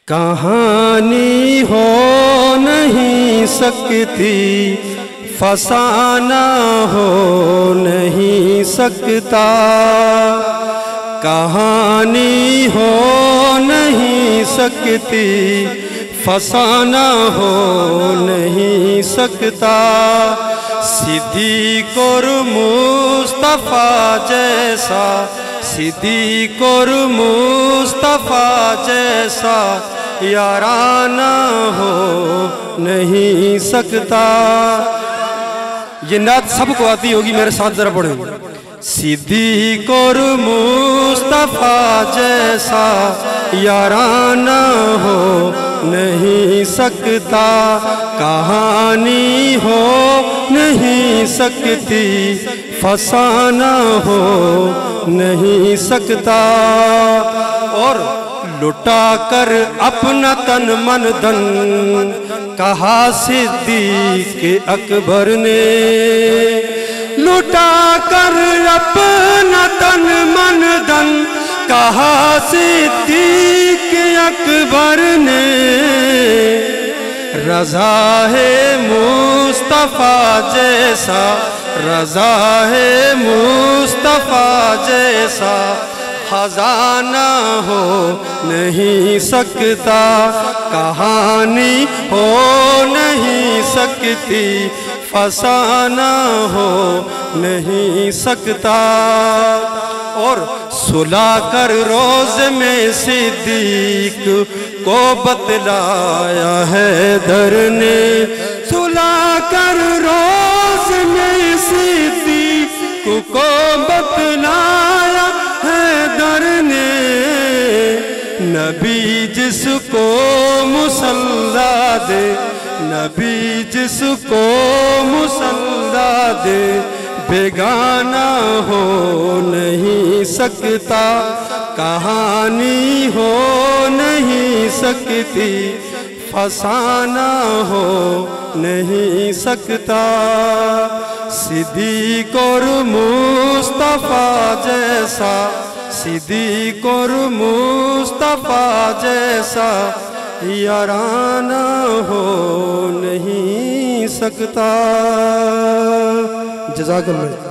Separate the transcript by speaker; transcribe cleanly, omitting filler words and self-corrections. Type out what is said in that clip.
Speaker 1: کہانی ہو نہیں سکتی، فسانہ ہو نہیں سکتا، کہانی ہو نہیں سکتی، فسانہ ہو نہیں سکتا، صدیق اور مصطفیٰ جیسا، صدیق اور مصطفیٰ جیسا یارانہ ہو نہیں سکتا۔ یہ نعت سب کو آتی ہوگی، میرے ساتھ ذرا پڑھیں۔ صدیق اور مصطفیٰ جیسا یارانہ ہو نہیں سکتا، کہانی ہو نہیں سکتی، فسانہ ہو نہیں سکتا، اور لٹا کر اپنا تن من دن کہا صدیق اکبر نے، لٹا کر اپنا تن من دن کہا صدیق اکبر نے، رضا ہے مصطفیٰ جیسا، رضا ہے مصطفیٰ جیسا خزانہ ہو نہیں سکتا، کہانی ہو نہیں سکتی، فسانہ ہو نہیں سکتا، اور سلا کر روز میں صدیق کو بتلایا حیدر نے، سلا کر روز میں صدیق کو بتلایا حیدر نے، نبی جس کو مصلی دے، نبی جس کو مصلی دے بیگانہ ہو نہیں سکتا، کہانی ہو نہیں سکتی، فسانہ ہو نہیں سکتا، صدیق اور مصطفیٰ جیسا، صدیق اور مصطفیٰ جیسا یارانہ ہو نہیں سکتا۔ جزاک اللہ۔